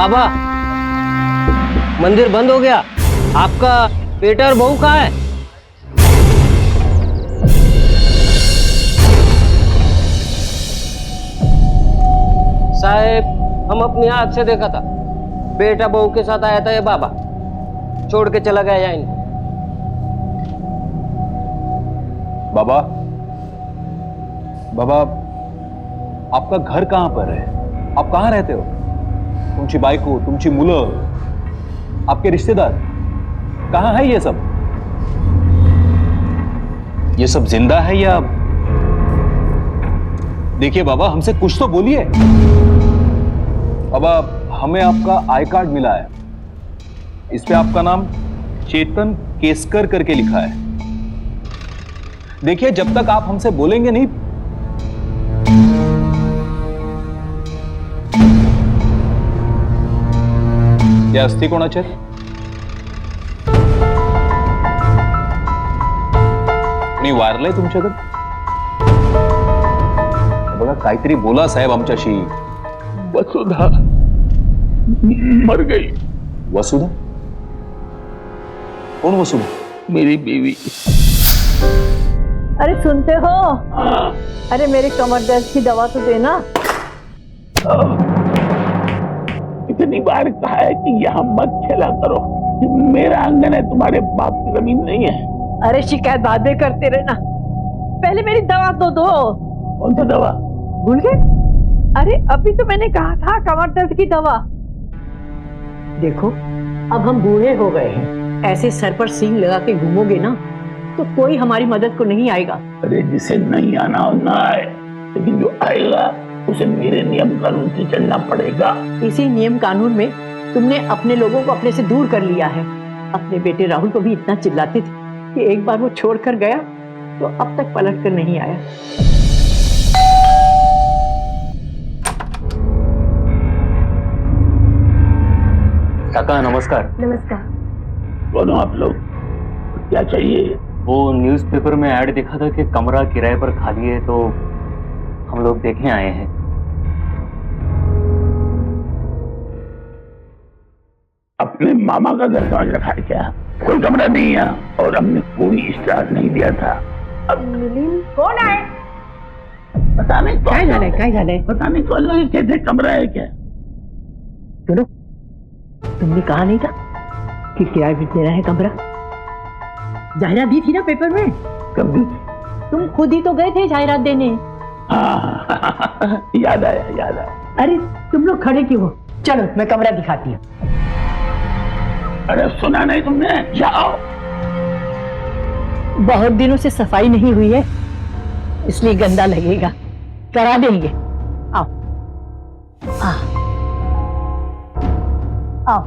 बाबा, मंदिर बंद हो गया। आपका बेटा और बहू कहाँ है? साहेब, हम अपनी आंख से देखा था, बेटा बहू के साथ आया था ये बाबा, छोड़ के चला गया यहाँ इनको। बाबा, बाबा, आपका घर कहां पर है? आप कहां रहते हो? तुमची बायको, तुमची मुलं, आपके रिश्तेदार कहां है? ये सब जिंदा है या? देखिए बाबा, हमसे कुछ तो बोलिए। बाबा, हमें आपका आई कार्ड मिला है, इस पे आपका नाम चेतन केसकर करके लिखा है। देखिए, जब तक आप हमसे बोलेंगे नहीं। हे असती कोणाचे? कोणी वारलंय तुमच्याकडे? बघा, काहीतरी बोला साहेब आमच्याशी. वसुधा मर गई। वसुधा? कौन वसुधा? मेरी बीवी। अरे सुनते हो? अरे मेरे कमर दर्द की दवा तो देना। इतनी बार कहा है कि यहाँ मत खेला करो, कि मेरा आंगन है, तुम्हारे बाप की जमीन नहीं है। अरे शिकायत बाद में करते रहना, पहले मेरी दवा तो दो। कौन सी दवा? भूल गए? अरे अभी तो मैंने कहा था कमर दर्द की दवा। देखो, अब हम बूढ़े हो गए हैं, ऐसे सर पर सींग लगा के घूमोगे ना तो कोई हमारी मदद को नहीं आएगा। अरे जिसे नहीं आना हो ना आए, लेकिन जो आएगा उसे मेरे नियम कानून से चलना पड़ेगा। इसी नियम कानून में तुमने अपने लोगों को अपने से दूर कर लिया है। अपने बेटे राहुल को भी इतना चिल्लाते थे कि एक बार वो छोड़कर गया तो अब तक पलट कर नहीं आया। काका नमस्कार। नमस्कार। कौन हो आप लोग? क्या चाहिए? वो न्यूज़पेपर में ऐड देखा था कि कमरा किराए पर खाली है, तो हम लोग देखने आए हैं। अपने मामा का घर समझ रखा है क्या? कोई कमरा नहीं है और हमने कोई स्टार नहीं दिया था। अब कौन आए? पता नहीं क्या जाने? पता नहीं कौन लोग कहते कमरा है क्या? सुनो, तुमने कहा नहीं था कि किराए पे देना है कमरा? जाहिरात दी थी ना पेपर में। कभी तुम खुद ही तो गए थे जाहिरात देने। हाँ याद आया। अरे तुम लोग खड़े क्यों हो? चलो मैं कमरा दिखाती हूँ। अरे सुना नहीं तुमने? जाओ। बहुत दिनों से सफाई नहीं हुई है, इसलिए गंदा लगेगा, करा देंगे। आओ आओ,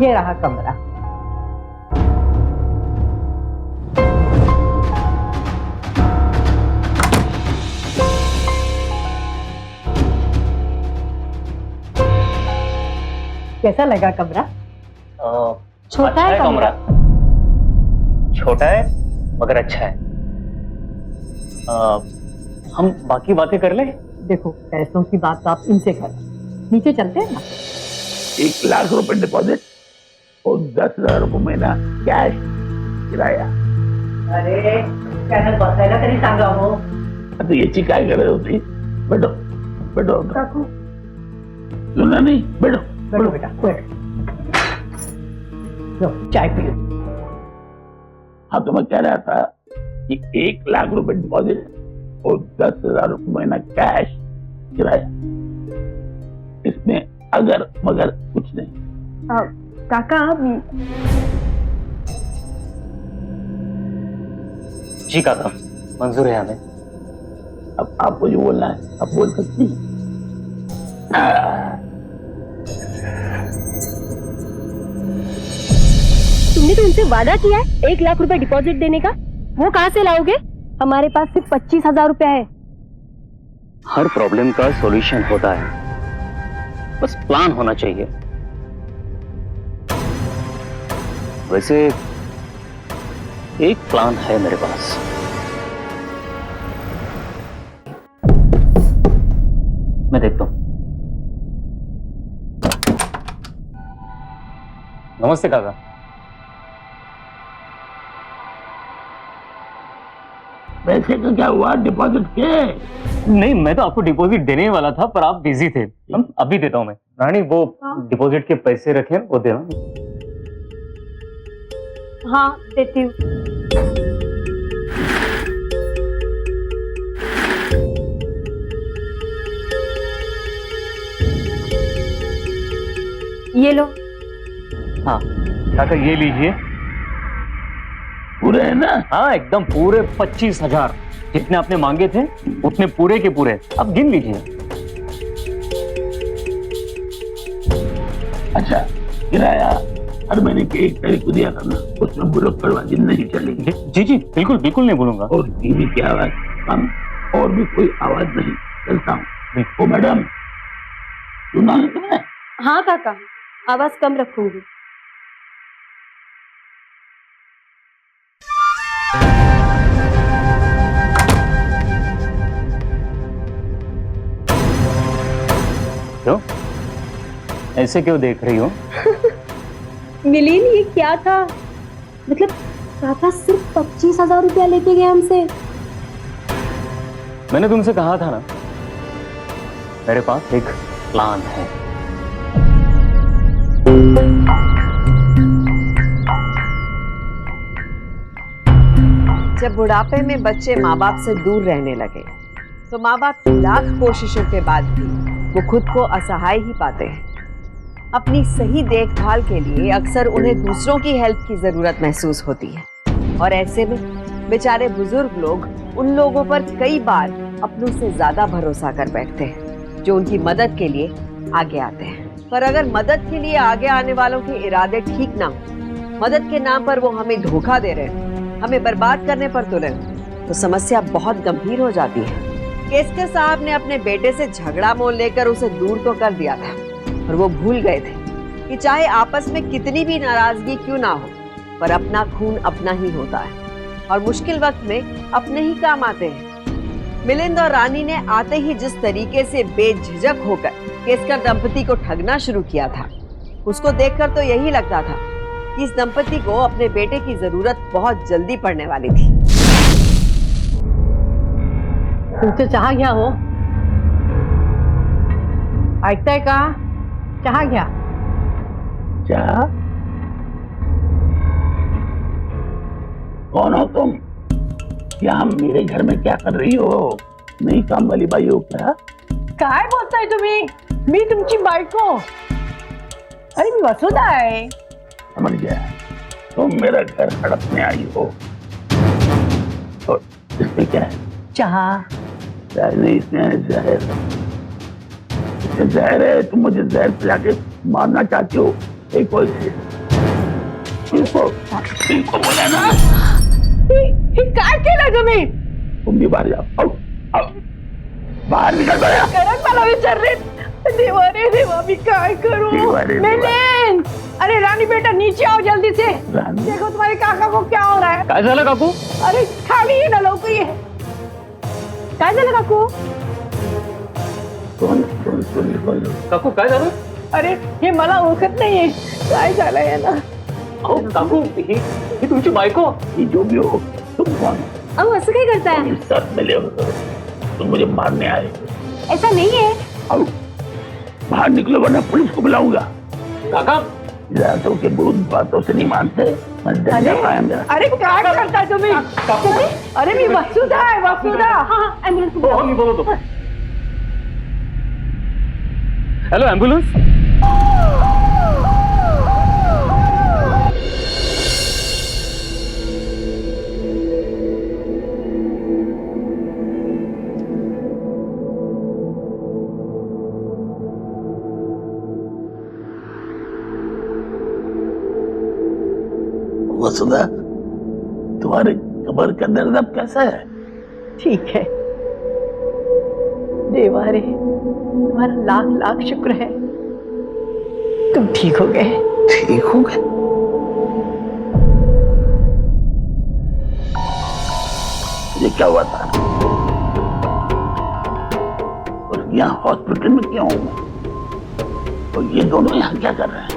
ये रहा कमरा। कैसा लगा कमरा? छोटा है कमरा। छोटा है मगर अच्छा है। हम बाकी बातें कर ले। देखो, पैसों की बात तो आप इनसे कर, नीचे चलते हैं ना। 1 लाख रुपए डिपॉजिट और 10,000 रुपये महीना कैश किराया। अरे काय बसायला तरी सांगा हो। आता याची काय गरज होती? बैठो बैठो। काकू सुना नहीं? बैठो बैठो बेटा, बैठो। लो चाय पियो। हाँ तो मैं कह रहा था कि 1 लाख रुपए डिपॉजिट और 10,000 रुपये महीना कैश किराया, इसमें अगर मगर कुछ नहीं। काका जी काका, मंजूर है हमें। अब आपको जो बोलना है आप बोल सकती हैं। तुमने तो उनसे वादा किया है 1 लाख रुपए डिपॉजिट देने का, वो कहाँ से लाओगे? हमारे पास सिर्फ 25,000 रुपया है। हर प्रॉब्लम का सॉल्यूशन होता है, बस प्लान होना चाहिए। वैसे एक प्लान है मेरे पास। मैं देखता हूं। नमस्ते काका। पैसे का क्या हुआ, डिपॉजिट के? नहीं, मैं तो आपको डिपॉजिट देने ही वाला था, पर आप बिजी थे। हम अभी देता हूँ मैं। रानी, वो डिपॉजिट के पैसे रखे, वो दे रहा हूँ। हाँ, देती हूँ। ये लो। हाँ काका, ये लीजिए। पूरे है ना? हाँ, एकदम पूरे 25,000 जितने आपने मांगे थे उतने पूरे के पूरे। अब गिन लीजिए। अच्छा, किराया हर महीने की 1 तारीख को दिया करना, उसमें बुलक करवाजी नहीं चलेगी। जी जी, बिल्कुल बिल्कुल नहीं बोलूंगा। और टीवी की आवाज कम, और भी कोई आवाज नहीं। चलता हूँ। ओ मैडम, सुना है तुमने? हाँ काका, आवाज कम रखूंगी। क्यों ऐसे क्यों देख रही हो? मिलिन, ये क्या था? मतलब काका सिर्फ 25,000 रुपया लेके गए हमसे। मैंने तुमसे कहा था ना, मेरे पास एक प्लान है। जब बुढ़ापे में बच्चे माँ बाप से दूर रहने लगे तो माँ बाप की लाख कोशिशों के बाद भी वो खुद को असहाय ही पाते हैं। अपनी सही देखभाल के लिए अक्सर उन्हें दूसरों की हेल्प की जरूरत महसूस होती है, और ऐसे में बेचारे बुजुर्ग लोग उन लोगों पर कई बार अपनों से ज्यादा भरोसा कर बैठते हैं जो उनकी मदद के लिए आगे आते हैं। पर अगर मदद के लिए आगे आने वालों के इरादे ठीक ना हो, मदद के नाम पर वो हमें धोखा दे रहे हैं, हमें बर्बाद करने पर तुले, तो समस्या बहुत गंभीर हो जाती है। केसकर साहब ने अपने बेटे से झगड़ा मोल लेकर उसे दूर तो कर दिया था, और वो भूल गए थे कि चाहे आपस में कितनी भी नाराजगी क्यों ना हो, पर अपना खून अपना ही होता है और मुश्किल वक्त में अपने ही काम आते हैं। मिलिंद और रानी ने आते ही जिस तरीके से बेझिझक होकर केसकर दंपति को ठगना शुरू किया था, उसको देखकर तो यही लगता था कि इस दंपति को अपने बेटे की जरूरत बहुत जल्दी पड़ने वाली थी। तुमसे चाहा क्या हो? ऐकताय का? चहा घ्या। क्या? कौन हो तुम? यहाँ मेरे घर में क्या कर रही हो? नई काम वाली बाई हो क्या? काय बोलताय तुम्ही? मी तुमची बायको। अरे मी वसुधा आहे। समझ गया, तुम मेरा घर हड़पने आई हो। और इसमें क्या है? चहा। चाय नहीं, इसमें जहर। इसमें जहर है, तुम मुझे जहर पिला के मारना चाहती हो। एक कोई इनको बोला ना, हे काय केलं तुम्ही? तुम भी बाहर जाओ। आओ, आओ, बाहर निकल गया। करत मला विचारले। देवा रे देवा, मी काय करूं? देवा रे देवा। मिलिंद, अरे रानी बेटा नीचे आओ जल्दी से। रानी? देखो तुम्हारे काका को क्या हो रहा है। काय झालं काकू? अरे खाली ये ना लवकर ये। काय झालं काकू? कौन? काकू काय झालं? अरे हे मला ओळखत नाहीये, काय झालंय याला? अहो काकू, ही तुमची बायको? ये जो भी हो, तुम कौन हो? अब असं काय करताय? तुम साथ मिले हो, तुम मुझे मारने आए। ऐसा नहीं है। आओ, बाहर निकलो वरना पुलिस को बुलाऊंगा। काका, जातों के भूत बातों से नहीं मानते। अरे काय करताय तुम्ही? अरे मी वसुधा आहे, वसुधा। हाँ, एम्बुलेंस को हो बुलाओ। मी बोलवतो। Hello ambulance. वसुधा, तुम्हारे कमर का दर्द अब कैसा है? ठीक है देवा रे, तुम्हारा लाख लाख शुक्र है, तुम ठीक हो गए। ठीक हो गए? ये क्या हुआ था? और यहाँ हॉस्पिटल में क्यों हूँ? और ये दोनों यहाँ क्या कर रहे हैं?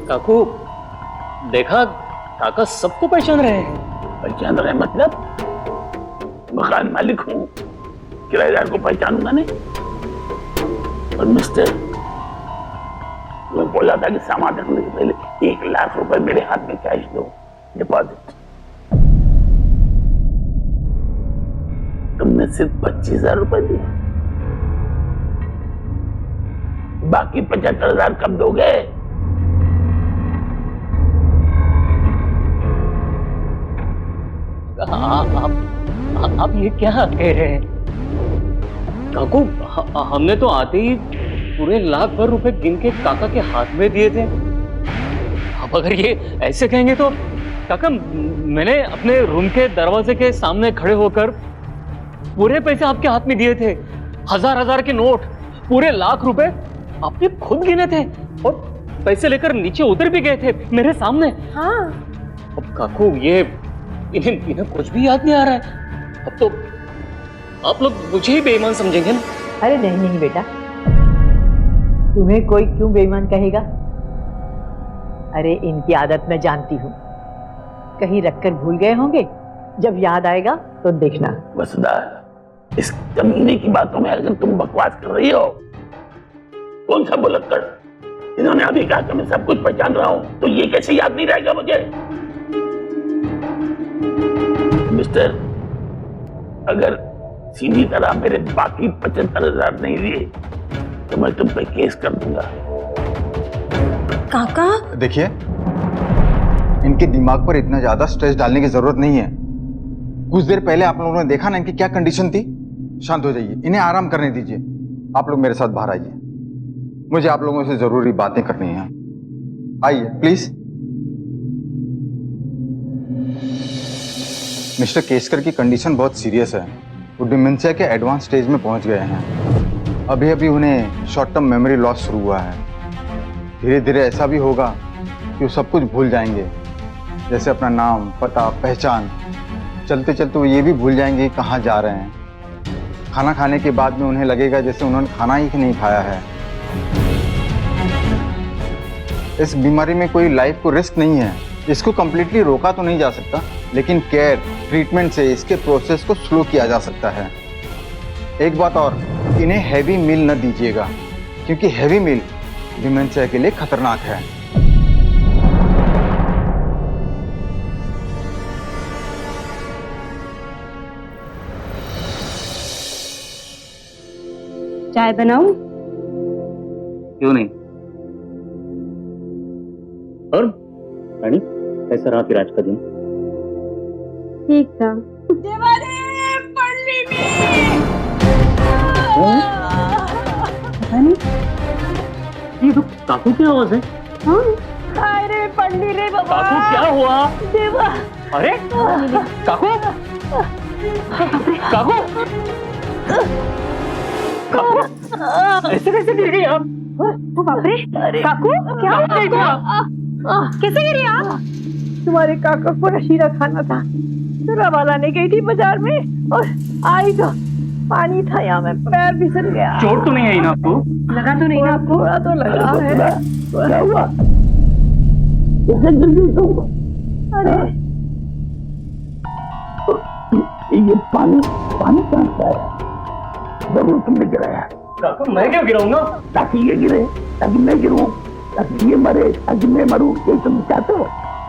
काकू देखा, काका सबको पहचान रहे हैं। पहचान रहे मतलब? मकान मालिक हूँ, किराएदार को पहचानूंगा नहीं? और मिस्टर, मैं बोला था कि सामान रखने से पहले 1 लाख रुपए मेरे हाथ में कैश दो, डिपॉजिट। तुमने सिर्फ 25,000 रुपए दिए, बाकी 75,000 कब दोगे? आप ये क्या कह रहे हैं काकू? हमने तो आते ही पूरे लाख भर रुपए गिन के काका के हाथ में दिए थे। अब अगर ये ऐसे कहेंगे तो काका, मैंने अपने रूम के दरवाजे के सामने खड़े होकर पूरे पैसे आपके हाथ में दिए थे। 1000 के नोट, पूरे लाख रुपए आपने खुद गिने थे और पैसे लेकर नीचे उतर भी गए थे मेरे सामने। हाँ। अब काकू ये इन्हें कुछ भी याद नहीं आ रहा है। अब तो आप लोग मुझे ही बेईमान समझेंगे ना? अरे नहीं नहीं बेटा, तुम्हें कोई क्यों बेईमान कहेगा? अरे इनकी आदत मैं जानती हूँ, कहीं रखकर भूल गए होंगे, जब याद आएगा तो देखना। वसुधा, इस कमीने की बातों में अगर तुम बकवास कर रही हो, कौन सा बुलक्कड़? इन्होंने अभी कहा कि मैं सब कुछ पहचान रहा हूं, तो ये कैसे याद नहीं रहेगा मुझे? मिस्टर, अगर सीधी तरह मेरे बाकी 75,000 नहीं दिए तो मैं तुम पे केस कर दूंगा। काका, देखिए, इनके दिमाग पर इतना ज्यादा स्ट्रेस डालने की जरूरत नहीं है। कुछ देर पहले आप लोगों ने देखा ना इनकी क्या कंडीशन थी। शांत हो जाइए, इन्हें आराम करने दीजिए। आप लोग मेरे साथ बाहर आइए, मुझे आप लोगों से जरूरी बातें करनी है। आइए प्लीज। मिस्टर केसकर की कंडीशन बहुत सीरियस है। वो डिमेंशिया के एडवांस स्टेज में पहुंच गए हैं। अभी अभी उन्हें शॉर्ट टर्म मेमोरी लॉस शुरू हुआ है। धीरे धीरे ऐसा भी होगा कि वो सब कुछ भूल जाएंगे, जैसे अपना नाम, पता, पहचान। चलते चलते वो ये भी भूल जाएंगे कहाँ जा रहे हैं। खाना खाने के बाद में उन्हें लगेगा जैसे उन्होंने खाना ही नहीं खाया है। इस बीमारी में कोई लाइफ को रिस्क नहीं है। इसको कम्प्लीटली रोका तो नहीं जा सकता, लेकिन केयर, ट्रीटमेंट से इसके प्रोसेस को स्लो किया जा सकता है। एक बात और, इन्हें हैवी मील न दीजिएगा, क्योंकि हैवी मील डिमेंशिया के लिए खतरनाक है। चाय बनाऊं? क्यों नहीं? और रानी, कैसा रहा फिर आज का दिन? ठीक था। ये तो काकू की आवाज है। अरे पंडी रे बाबा, काकू क्या हुआ? देवा। अरे काकू, काकू, काकू, ऐसे कैसे गिर गई आप? ओ बाप रे, काकू क्या हो गया? कैसे गिरी आप? तुम्हारे काका को रशीदा खाना था, तो रवा लाने गई थी बाजार में और आई तो पानी था यहाँ में, पैर फिसल गया। चोट तो नहीं आई ना आपको? लगा तो नहीं ना आपको? थोड़ा तो लगा है। क्या हुआ? कैसे गिर गई तुम? अरे ये पानी कहाँ से आया? जरूर तुमने गिराया। काकू मैं क्यों गिराऊंगा? ताकि ये गिरे, ताकि मैं गिरूं, ताकि ये मरे, ताकि मैं मरूं, ये तुम चाहते हो?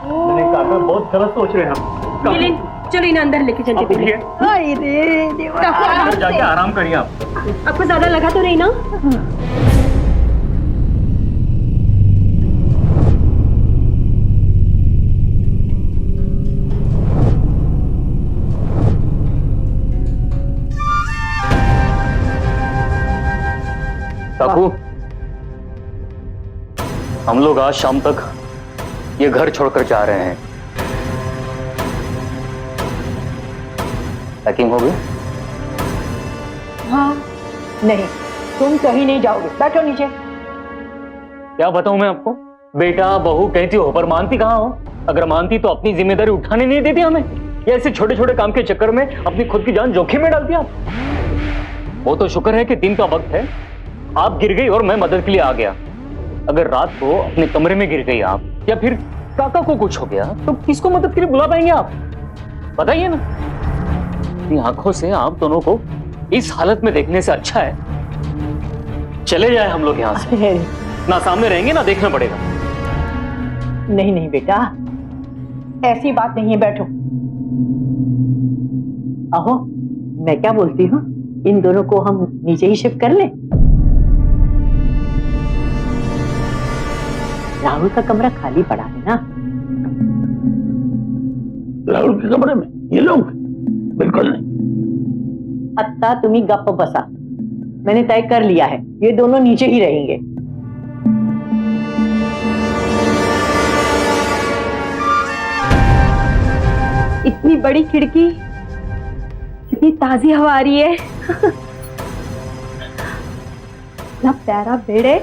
मैंने काका बहुत गलत सोच रहे हैं आप। मिलिन, चलो इन्हें अंदर लेके चलते पहले। आई रे देवा। काकू आराम अंदर जाके से। आराम करिए आप। आपको ज्यादा लगा तो नहीं ना? काकू, हम लोग आज शाम तक ये घर छोड़कर जा रहे हैं। पैकिंग हो गई? हाँ नहीं, तुम कहीं नहीं जाओगे, बैठो नीचे। क्या बताऊं मैं आपको? बेटा बहू कहती हो पर मानती कहाँ हो? अगर मानती तो अपनी जिम्मेदारी उठाने नहीं देती हमें, या ऐसे छोटे छोटे काम के चक्कर में अपनी खुद की जान जोखिम में डालती आप? वो तो शुक्र है कि दिन का वक्त है, आप गिर गई और मैं मदद के लिए आ गया, अगर रात को अपने कमरे में गिर गई आप, या फिर काका को कुछ हो गया, तो किसको मदद के लिए बुला पाएंगे आप? बताइए ना। अपनी आंखों से आप दोनों को इस हालत में देखने से अच्छा है चले जाए हम लोग यहाँ से। अरे ना सामने रहेंगे ना देखना पड़ेगा। नहीं नहीं बेटा, ऐसी बात नहीं है, बैठो। आहो, मैं क्या बोलती हूँ, इन दोनों को हम नीचे ही शिफ्ट कर लें। राहुल का कमरा खाली पड़ा है ना। राहुल के कमरे में ये लोग? बिल्कुल नहीं। अत्ता तुम्ही गप्प बसा, मैंने तय कर लिया है, ये दोनों नीचे ही रहेंगे। इतनी बड़ी खिड़की, कितनी ताजी हवा आ रही है। इतना प्यारा बेड है।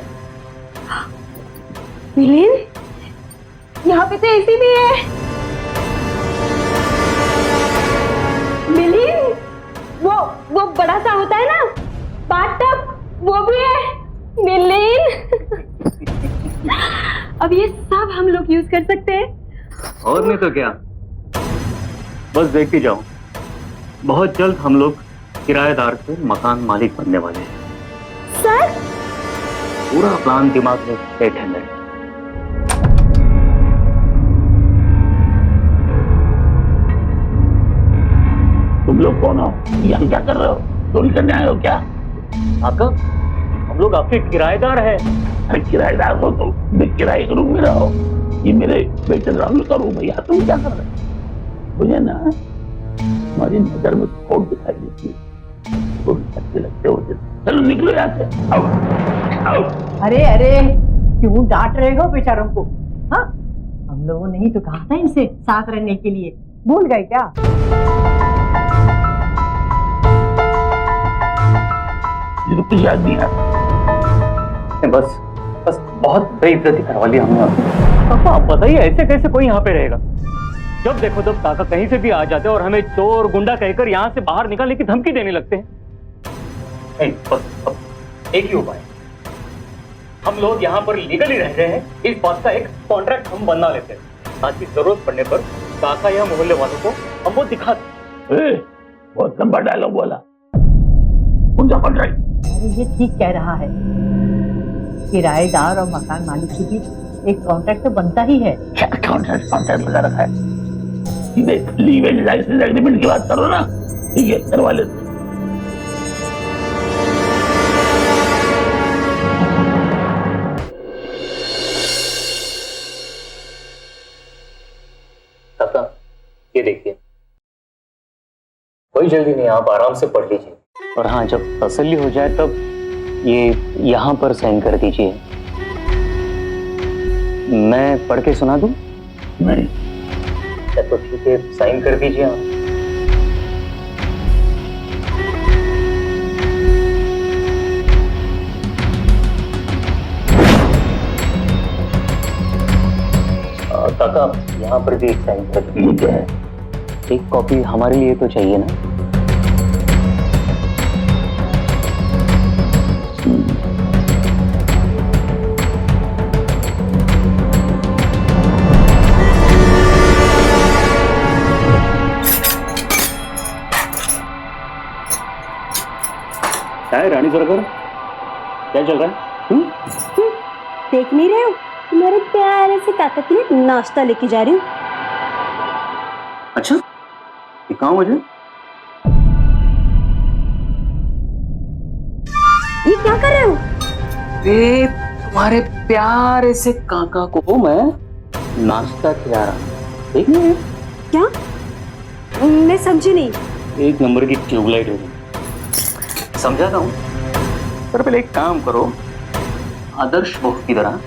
मिलिन, यहाँ पे तो एसी भी है। मिलिन, वो बड़ा सा होता है ना बाथटब, वो भी है। मिलिन, अब ये सब हम लोग यूज कर सकते हैं। और नहीं तो क्या, बस देखते जाओ, बहुत जल्द हम लोग किराएदार से मकान मालिक बनने वाले हैं। सर, पूरा प्लान दिमाग में सेट है मेरे। तुम लोग कौन हो? यहाँ क्या कर रहे हो? चोरी करने आए हो क्या? आपका, हम लोग आपके किराएदार हैं। अरे किराएदार हो तो मैं किराए के रूम में रहो। ये मेरे बेटे राहुल का रूम है, यहाँ तुम क्या कर रहे हो? मुझे ना हमारी नजर में खोट दिखाई देती है, तो अच्छे लगते होते। चलो निकलो यहाँ से, आओ आओ। अरे अरे, क्यों डांट रहे हो बेचारों को? हाँ, हम लोगों ने ही तो कहा था इनसे साथ रहने के लिए, भूल गए क्या? ये तो कुछ याद नहीं आता। बस बहुत बेइज्जती करवा लिया हमने आपको। पापा आप बताइए, ऐसे कैसे कोई यहाँ पे रहेगा? जब देखो तब काका कहीं से भी आ जाते हैं और हमें चोर गुंडा कहकर यहाँ से बाहर निकालने की धमकी देने लगते हैं। नहीं, बस अब एक ही उपाय, हम लोग यहाँ पर लीगली रह रहे हैं, इस बात का एक कॉन्ट्रैक्ट हम बना लेते हैं, ताकि जरूरत पड़ने पर काका या मोहल्ले वालों को हम वो दिखा दें। बहुत लंबा डायलॉग बोला। कौन सा कॉन्ट्रैक्ट? अरे ये ठीक कह रहा है, किराएदार और मकान मालिक के बीच एक कॉन्ट्रैक्ट तो बनता ही है। क्या कॉन्ट्रैक्ट लगा रखा है? सीधे लीव एंड लाइसेंस एग्रीमेंट की बात करो ना। ठीक है, करवा लेते। काका ये देखिए, कोई जल्दी नहीं, आप आराम से पढ़ लीजिए, और हाँ जब तसल्ली हो जाए तब ये यहाँ पर साइन कर दीजिए। मैं पढ़ के सुना दूं? नहीं, तो ठीक है, साइन कर दीजिए आप। काका यहाँ पर भी एक साइन कर दीजिए। क्या है? एक कॉपी हमारे लिए तो चाहिए ना। क्या है रानी सरकार, क्या चल रहा है? देख नहीं रहे हो, तुम्हारे प्यारे से काका के लिए नाश्ता लेके जा रही हूँ। अच्छा, दिखाओ मुझे। ये क्या कर रहे हो? तुम्हारे प्यारे से काका को मैं नाश्ता खिला रहा हूँ, देख नहीं? क्या? मैं समझी नहीं। एक नंबर की ट्यूबलाइट होगी, समझाता हूँ। पर पहले एक काम करो, आदर्श बहू की तरह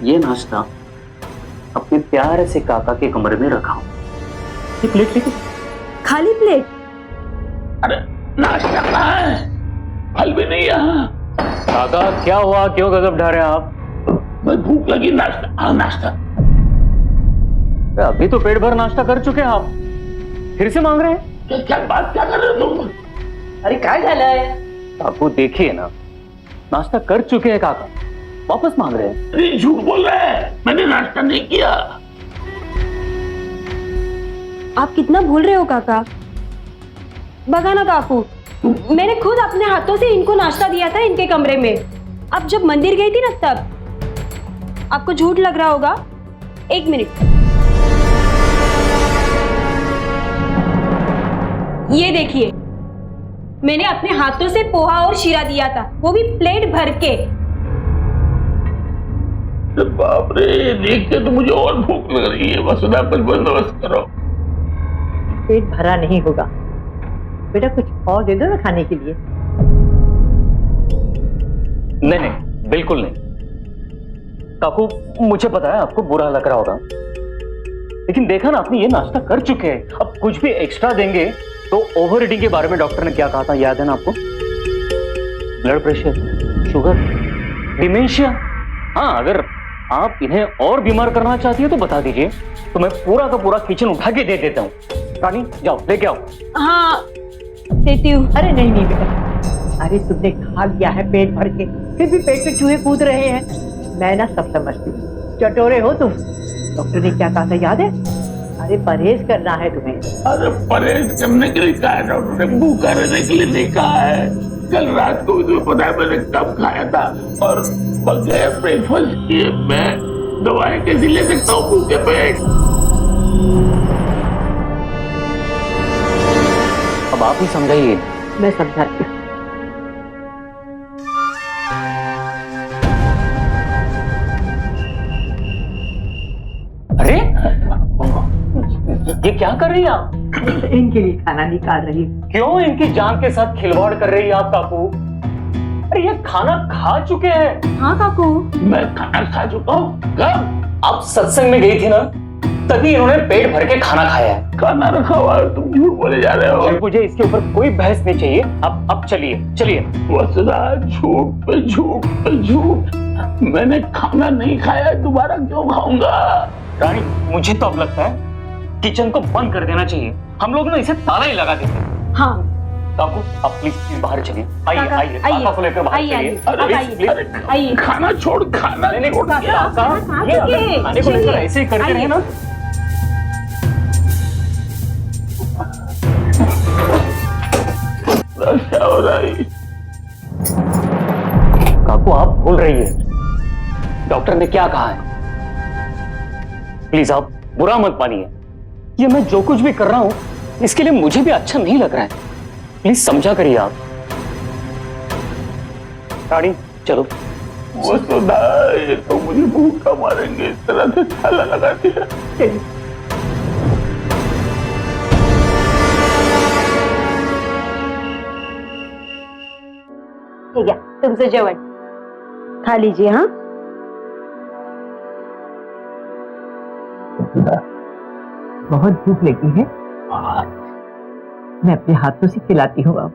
ये नाश्ता अपने प्यारे से काका के कमरे में रखाओ। ये प्लेट लेके। खाली प्लेट? अरे नाश्ता कहाँ है? फल भी नहीं यहाँ। काका क्या हुआ, क्यों गजब ढा रहे हैं आप? मैं भूख लगी, नाश्ता। हाँ नाश्ता। अभी तो पेट भर नाश्ता कर चुके हैं आप, फिर से मांग रहे हैं? क्या बात क्या कर रहे हो तुम? अरे क्या झालं? आपको देखिए ना, नाश्ता कर चुके हैं काका, वापस मांग रहे हैं। अरे झूठ बोल रहा है, मैंने नाश्ता नहीं किया। आप कितना भूल रहे हो काका। बगा ना काकू, मैंने खुद अपने हाथों से इनको नाश्ता दिया था इनके कमरे में। अब जब मंदिर गई थी ना तब। आपको झूठ लग रहा होगा। एक मिनट, ये देखिए, मैंने अपने हाथों से पोहा और शीरा दिया था, वो भी प्लेट भर के। बाप रे, देख के तो मुझे और भूख लग रही है। वसुधा कुछ बंदोबस्त करो। पेट भरा नहीं होगा बेटा, कुछ और दे दो ना खाने के लिए। नहीं नहीं, बिल्कुल नहीं। काकू, मुझे पता है आपको बुरा लग रहा होगा, लेकिन देखा ना, आपने ये नाश्ता कर चुके हैं। अब कुछ भी एक्स्ट्रा देंगे तो ओवर ईटिंग के बारे में डॉक्टर ने क्या कहा था, याद है ना आपको? Blood pressure, sugar, dementia. हाँ, अगर आप इन्हें और बीमार करना चाहती है तो बता दीजिए, तो मैं पूरा का पूरा किचन उठा के दे देता हूँ। रानी, जाओ लेके आओ। हाँ, देती हूँ। अरे नहीं नहीं बेटा, अरे तुमने खा लिया है पेट भर के, फिर भी पेट पे चूहे कूद रहे हैं। मैं ना सब समझती हूँ, चटोरे हो तुम। डॉक्टर ने क्या कहा था याद है? अरे परहेज करना है तुम्हें। अरे परहेज करने के लिए कहा है डॉक्टर ने, भूखा रहने के लिए नहीं कहा है। कल रात को भी तुम्हें पता है मैंने कब खाया था, और बगैर ब्रेकफास्ट किए मैं दवाएं कैसे ले सकता हूँ भूखे पेट? अब आप ही समझाइए। मैं समझाती हूँ। अरे ये क्या कर रही हैं आप? इनके लिए खाना निकाल रही हूँ। क्यों इनकी जान के साथ खिलवाड़ कर रही है आप काकू? अरे ये खाना खा चुके हैं। हाँ काकू, मैं खाना खा चुका हूँ। कब? आप सत्संग में गई थी ना, तभी इन्होंने पेट भर के खाना खाया है। खाना रखा हुआ है, तुम झूठ बोले जा रहे हो। मुझे इसके ऊपर कोई बहस नहीं चाहिए। अब चलिए चलिए। वसुधा, झूठ पे झूठ पे झूठ। मैंने खाना नहीं खाया, दोबारा क्यों खाऊंगा? रानी, मुझे तो अब लगता है किचन को बंद कर देना चाहिए। हम लोग ना इसे ताला ही लगा देते हैं। हाँ काकू, आप प्लीज बाहर चलिए। आइए काका, आइए, आइए, काका को लेकर बाहर आइए, चलिए। आइए, अरे, आप आइए, प्लीज, अरे, आइए। खाना छोड़, खाना नहीं, छोड़ काका, दिया। काका, ये अगर खाने को लेकर ऐसे ही करते रहे ना। क्या हो रहा है? काकू, आप भूल रही है डॉक्टर ने क्या कहा है। प्लीज आप बुरा मत मानिए। ये मैं जो कुछ भी कर रहा हूं, इसके लिए मुझे भी अच्छा नहीं लग रहा है। प्लीज समझा करिए आप। रानी, चलो। वसुधा, ये तो मुझे भूखा मारेंगे, इस तरह से ताला लगा दिया। ठीक है, तुमसे जेवण खा लीजिए। हाँ, बहुत भूख लगी है, मैं अपने हाथों से खिलाती हूँ अब।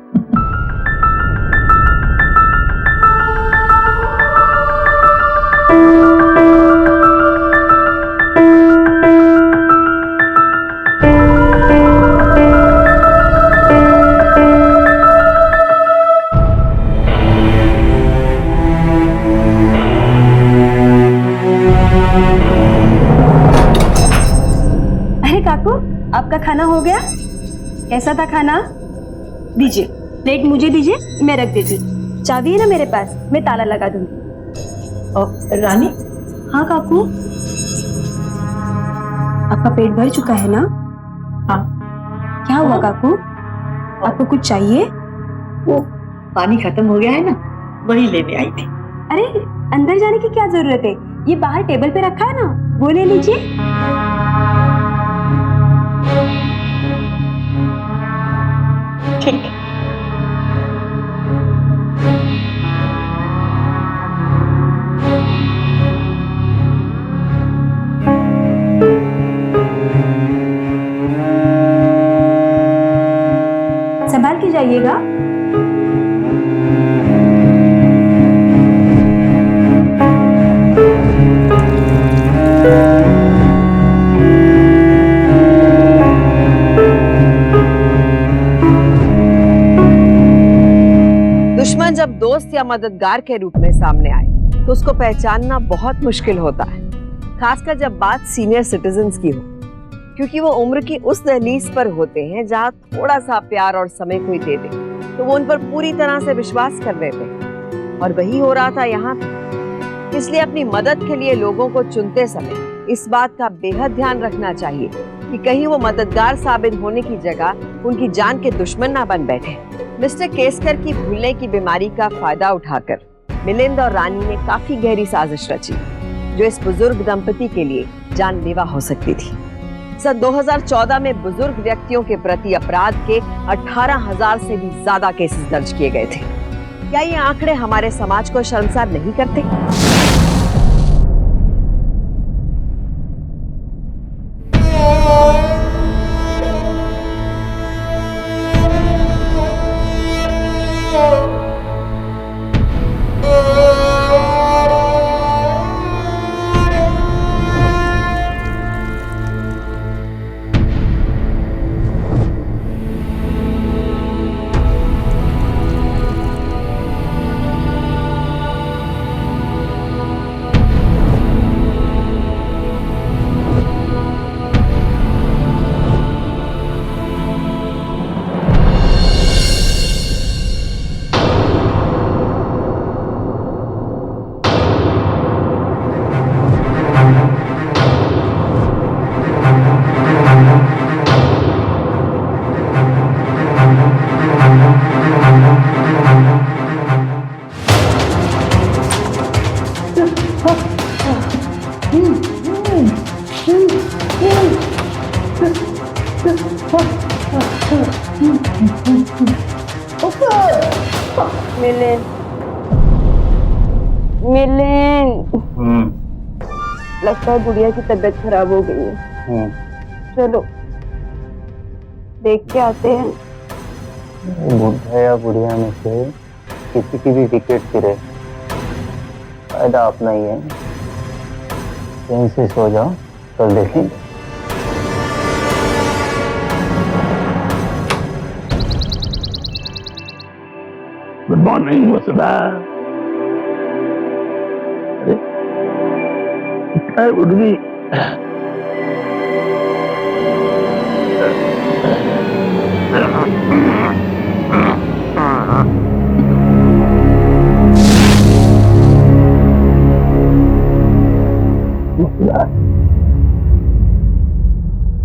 अरे काकू, आपका खाना हो गया? कैसा था खाना? दीजिए, प्लेट मुझे दीजिए, मैं रख देती। चाबी है ना मेरे पास, मैं ताला लगा दूंगी। और रानी, हाँ काकू, आपका पेट भर चुका है ना? हाँ। क्या हुआ काकू, आपको कुछ चाहिए? वो पानी खत्म हो गया है ना, वही लेने आई थी। अरे अंदर जाने की क्या जरूरत है, ये बाहर टेबल पे रखा है ना, वो ले लीजिए। ठीक है। संभाल के जाइएगा। दुश्मन जब दोस्त या मददगार के रूप में सामने आए तो उसको पहचानना बहुत मुश्किल होता है, खासकर जब बात सीनियर सिटीजन्स की हो, क्योंकि वो उम्र की उस दहलीज पर होते हैं जहाँ थोड़ा सा प्यार और समय कोई दे दे तो वो उन पर पूरी तरह से विश्वास कर लेते हैं, और वही हो रहा था यहाँ पे। इसलिए अपनी मदद के लिए लोगों को चुनते समय इस बात का बेहद ध्यान रखना चाहिए कि कहीं वो मददगार साबित होने की जगह उनकी जान के दुश्मन ना बन बैठे। मिस्टर केसकर की भूलने की बीमारी का फायदा उठाकर मिलिंद और रानी ने काफी गहरी साजिश रची, जो इस बुजुर्ग दंपति के लिए जानलेवा हो सकती थी। सन 2014 में बुजुर्ग व्यक्तियों के प्रति अपराध के 18,000 से भी ज्यादा केसेस दर्ज किए गए थे। क्या ये आंकड़े हमारे समाज को शर्मसार नहीं करते? लगता है गुड़िया की तबीयत खराब हो गई है। चलो देख के आते हैं। बुढ़ा या बुढ़िया में से किसी की भी विकेट गिरे फायदा अपना ही है। चैन से सो जाओ, कल देखेंगे। गुड मॉर्निंग वसुधा। अरे उठ गई।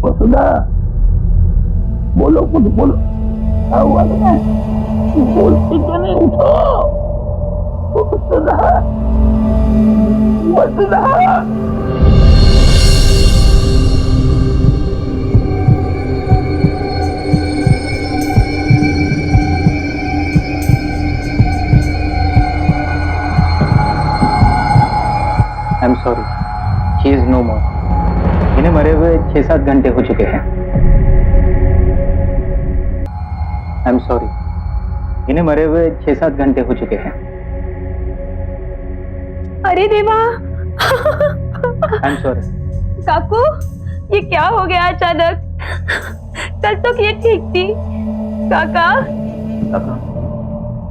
वसुधा बोलो, कुछ बोलो। क्या हुआ तुम्हें? बोलते क्यों नहीं? उठो Vasudha, Vasudha. I am sorry, she is no more. इन्हें मरे हुए 6-7 घंटे हो चुके हैं। आई एम सॉरी, इन्हें मरे हुए 6-7 घंटे हो चुके हैं। अरे देवा। आई एम सॉरी। काकू, ये क्या हो गया अचानक? कल तो ये ठीक थी। काका,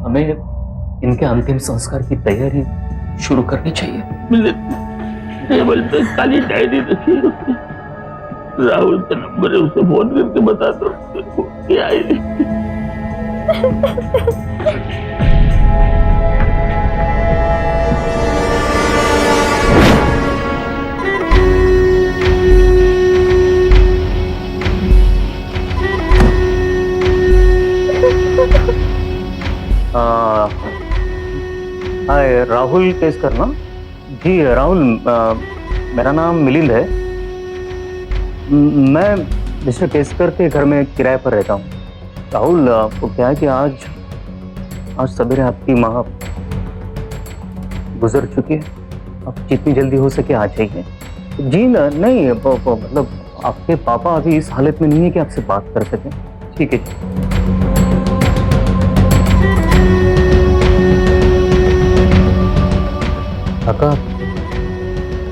हमें इनके अंतिम संस्कार की तैयारी शुरू करनी चाहिए। टेबल पे काली डायरी रखी है, राहुल का नंबर है, उसे फोन करके बता दो क्या है। हाय, राहुल केसकर ना? जी राहुल, मेरा नाम मिलिंद है। मैं मिस्टर केसकर के घर में किराए पर रहता हूँ। राहुल, आपको क्या है कि आज सवेरे आपकी माँ गुजर चुकी है। आप जितनी जल्दी हो सके आ जाइए। जी नहीं, मतलब आपके पापा अभी इस हालत में नहीं है कि आपसे बात कर सकें। ठीक है जी। काका,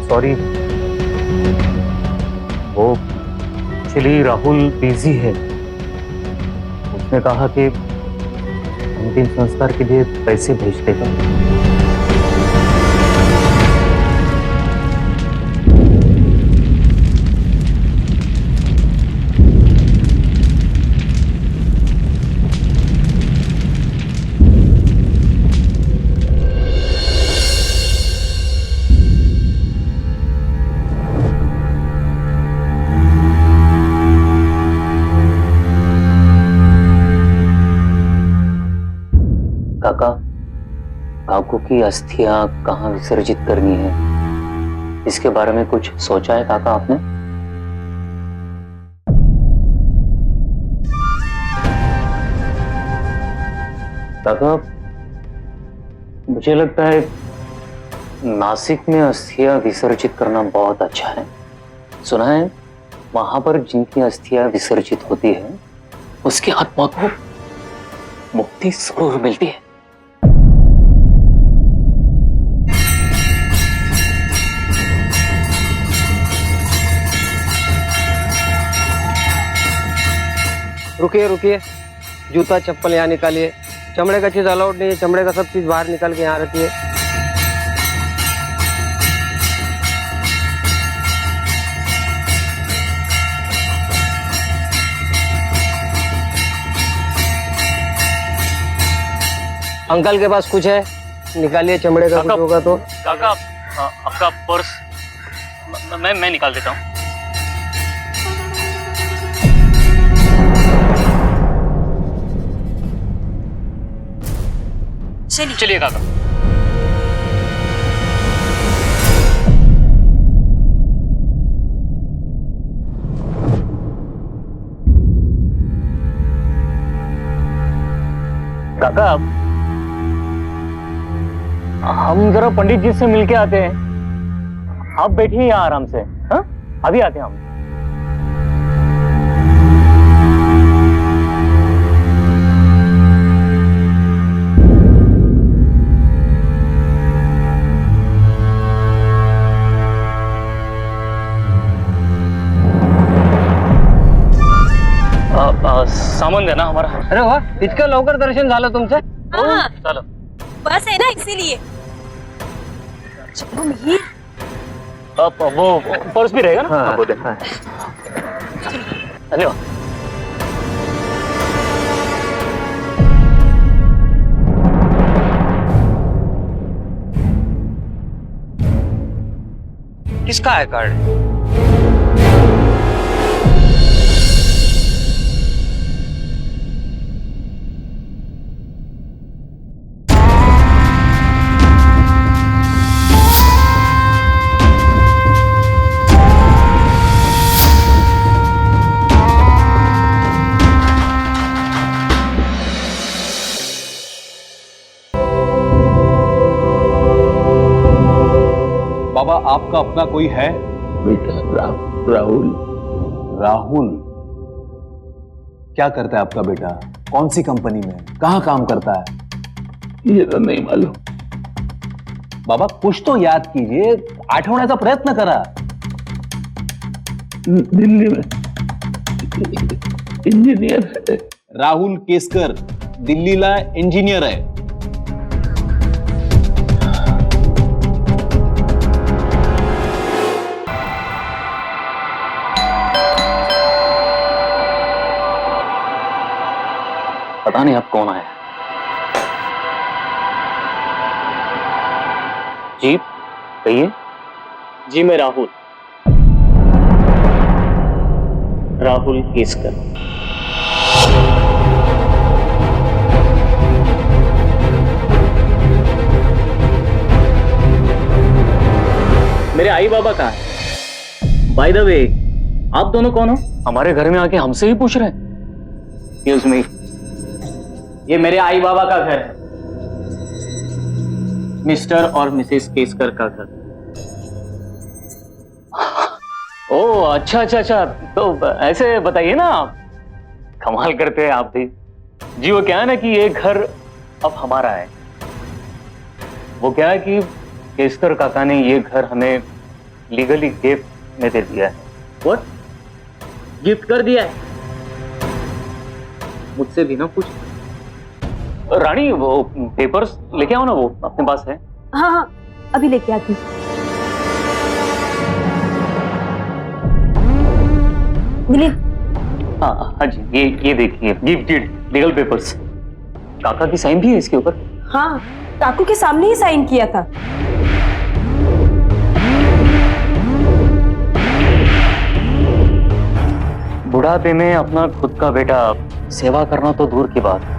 सॉरी, वो एक्चुअली राहुल बिजी है। उसने कहा कि अंतिम संस्कार के लिए पैसे भेज देगा। काकू की अस्थियां कहाँ विसर्जित करनी है, इसके बारे में कुछ सोचा है काका आपने? काका, मुझे लगता है नासिक में अस्थियां विसर्जित करना बहुत अच्छा है। सुना है वहां पर जिनकी अस्थियां विसर्जित होती है उसकी आत्मा को मुक्ति जरूर मिलती है। रुकिए रुकिए, जूता चप्पल यहाँ निकालिए। चमड़े का चीज अलाउड नहीं है, चमड़े का सब चीज बाहर निकाल के यहाँ रखिए। अंकल के पास कुछ है, निकालिए चमड़े का कुछ होगा तो। काका, आपका पर्स मैं निकाल देता हूँ। चलिए काका। काका, हम जरा पंडित जी से मिलके आते हैं। आप बैठिए यहाँ आराम से। हाँ, अभी आते हैं हम। सामान देना हमारा। अरे वाह, इतकं लवकर दर्शन झालं तुमचं? हाँ, चलो। बस है ना इसीलिए। चलो मिहिर, अब वो पर्स भी रहेगा ना? हाँ, वो दे। हाँ। धन्यवाद। किसका है कार्ड? बाबा, आपका अपना कोई है? बेटा राहुल। राहुल? क्या करता है आपका बेटा? कौन सी कंपनी में, कहाँ काम करता है? ये तो नहीं मालूम। बाबा कुछ तो याद कीजिए, आठवण्याचा प्रयत्न करा। दिल्ली में इंजीनियर है। राहुल केसकर दिल्लीला इंजिनियर आहे। पता नहीं आप कौन आए। जी कहिए। जी मैं राहुल केसकर। मेरे आई बाबा कहाँ है? बाय द वे, आप दोनों कौन हो? हमारे घर में आके हमसे ही पूछ रहे हैं। एक्सक्यूज मी, ये मेरे आई बाबा का घर है, मिस्टर और मिसेस केसकर का घर। ओह अच्छा अच्छा अच्छा, तो ऐसे बताइए ना आप। कमाल करते हैं आप भी। जी वो क्या है ना कि ये घर अब हमारा है। वो क्या है कि केसकर काका ने ये घर हमें लीगली गिफ्ट में दे दिया है। व्हाट? गिफ्ट कर दिया है? मुझसे भी ना पूछ। रानी वो पेपर्स लेके आओ ना, वो अपने पास है। हाँ हाँ, अभी लेके आती हूँ। दिलीप, हाँ हाँ जी, ये देखिए गिफ्ट डीड, लीगल पेपर्स। काका की साइन भी है इसके ऊपर। हाँ, काकू के सामने ही साइन किया था। बुढ़ापे में अपना खुद का बेटा सेवा करना तो दूर की बात,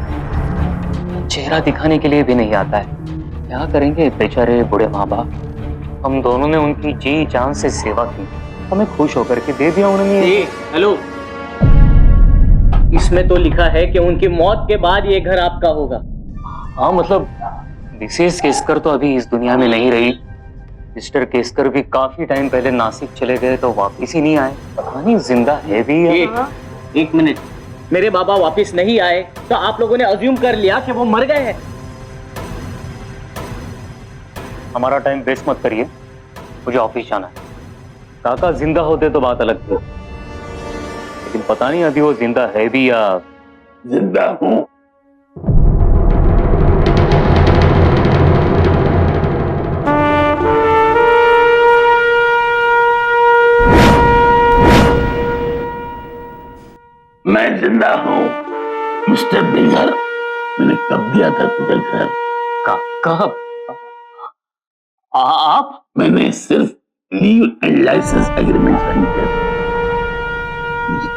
चेहरा दिखाने के लिए भी नहीं आता है। क्या करेंगे बेचारे बूढ़े माँ बाप। हम दोनों ने उनकी जी जान से सेवा की, हमें खुश होकर के दे दिया उन्होंने। हेलो, इसमें तो लिखा है कि उनकी मौत के बाद ये घर आपका होगा। हाँ मतलब मिसेस केसकर तो अभी इस दुनिया में नहीं रही। मिस्टर केसकर भी काफी टाइम पहले नासिक चले गए तो वापस ही नहीं आए। पता नहीं जिंदा है भी या एक मिनट, मेरे बाबा वापस नहीं आए तो आप लोगों ने अज्यूम कर लिया कि वो मर गए हैं। हमारा टाइम वेस्ट मत करिए, मुझे ऑफिस जाना है। काका जिंदा होते तो बात अलग थी, लेकिन पता नहीं अभी वो जिंदा है भी या। जिंदा हूं। मैं जिंदा हूं मिस्टर बेघर। मैंने कब दिया था तुझे घर? कब? आप? मैंने सिर्फ leave and license agreement sign किया था।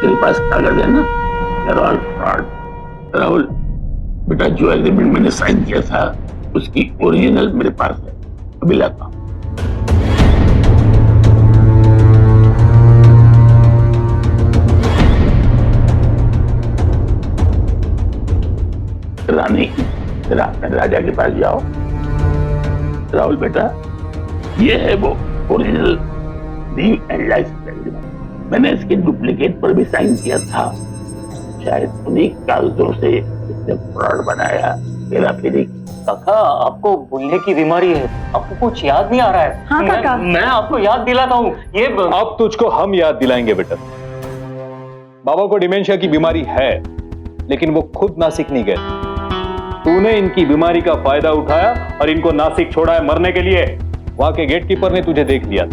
तेरे पास कागज है ना? राहुल बेटा, जो एग्रीमेंट मैंने साइन किया था उसकी ओरिजिनल मेरे पास है, अभी लाता हूं। रानी, राजा के पास जाओ। राहुल बेटा, ये है वो original leave and license agreement. मैंने इसके डुप्लीकेट पर भी साइन किया था। शायद उन्हीं कागजों से इसने फ्रॉड बनाया। मेरा फिर काका, आपको भूलने की बीमारी है, आपको कुछ याद नहीं आ रहा है। हाँ काका, मैं आपको याद दिलाता हूँ। ये अब तुझको हम याद दिलाएंगे बेटा। बाबा को डिमेंशिया की बीमारी है, लेकिन वो खुद नासिक नहीं गए। तूने इनकी बीमारी का फायदा उठाया और इनको नासिक छोड़ा है मरने के लिए। वहां के गेटकीपर ने तुझे देख लिया।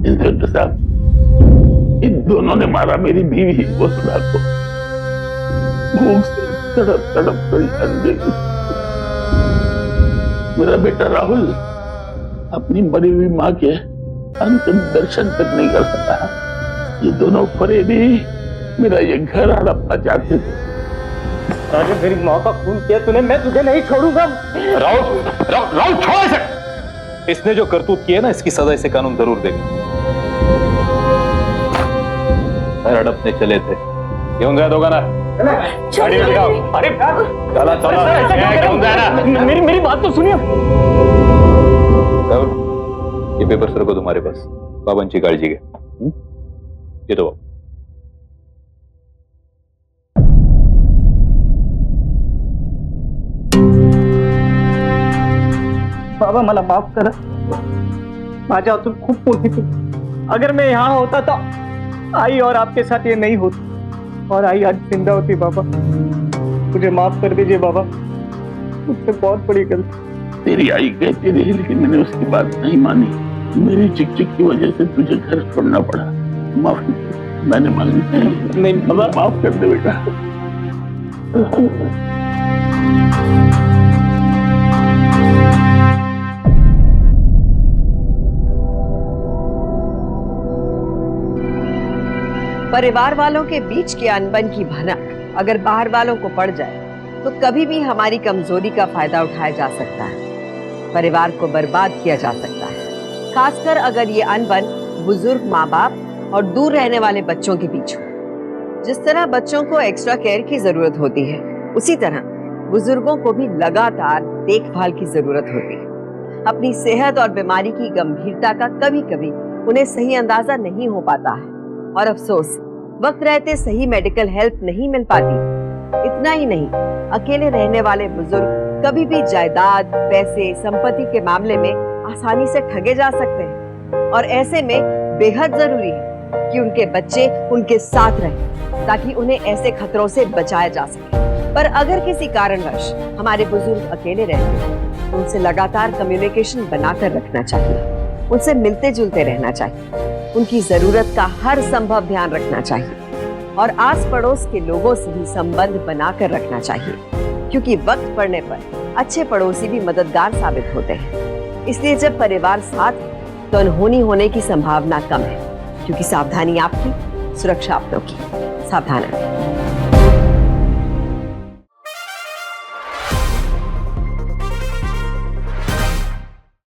इंस्पेक्टर साहब, इन दोनों ने मारा मेरी बीवी वसुधा को। भूख से तड़प तड़प कर जान दे गई। मेरा बेटा राहुल अपनी मरी हुई माँ के अंतिम दर्शन तक नहीं कर सका। ये दोनों फरेबी मेरा ये घर हड़पना चाहते थे। राजू, मेरी माँ का खून किया तूने, मैं तुझे नहीं छोड़ूंगा। राहुल छोड़ इसे। इसने जो करतूत की है ना, इसकी सजा इसे कानून जरूर देगा। घर हड़पने चले थे, क्यों गया दोगा ना? गाड़ी में बिठाओ। अरे चला चला, क्यों गया ना? मेरी बात तो सुनिए। राहुल, ये पेपर सर को तुम्हारे पास, बाबांची काळजी घे। ये तो बाबा, मला माफ करा। माझ्या हातून खूप मोठी चूक। अगर मैं यहाँ होता तो आई और आपके साथ ये नहीं होती, और आई आज जिंदा होती। बाबा मुझे माफ कर दीजिए बाबा, मुझसे बहुत बड़ी गलती। तेरी आई कहती रही, लेकिन मैंने उसकी बात नहीं मानी। मेरी चिक-चिक की वजह से तुझे घर छोड़ना पड़ा। माफी मैंने मांगी नहीं। बाबा माफ कर दे बेटा। परिवार वालों के बीच के अनबन की भनक अगर बाहर वालों को पड़ जाए तो कभी भी हमारी कमजोरी का फायदा उठाया जा सकता है, परिवार को बर्बाद किया जा सकता है। खासकर अगर ये अनबन बुजुर्ग माँ बाप और दूर रहने वाले बच्चों के बीच हो। जिस तरह बच्चों को एक्स्ट्रा केयर की जरूरत होती है, उसी तरह बुजुर्गों को भी लगातार देखभाल की जरूरत होती है। अपनी सेहत और बीमारी की गंभीरता का कभी कभी उन्हें सही अंदाजा नहीं हो पाता है, और अफसोस वक्त रहते सही मेडिकल हेल्प नहीं मिल पाती। इतना ही नहीं, अकेले रहने वाले बुजुर्ग कभी भी जायदाद, पैसे, संपत्ति के मामले में आसानी से ठगे जा सकते हैं, और ऐसे में बेहद जरूरी है कि उनके बच्चे उनके साथ रहें ताकि उन्हें ऐसे खतरों से बचाया जा सके। पर अगर किसी कारणवश हमारे बुजुर्ग अकेले रहते हैं तो उनसे लगातार कम्युनिकेशन बनाकर रखना चाहिए, उनसे मिलते जुलते रहना चाहिए, उनकी जरूरत का हर संभव ध्यान रखना चाहिए, और आस पड़ोस के लोगों से भी संबंध बनाकर रखना चाहिए, क्योंकि वक्त पड़ने पर अच्छे पड़ोसी भी मददगार साबित होते हैं। इसलिए जब परिवार साथ है तो अनहोनी होने की संभावना कम है, क्योंकि सावधानी आपकी, सुरक्षा अपनों की। सावधान रहें।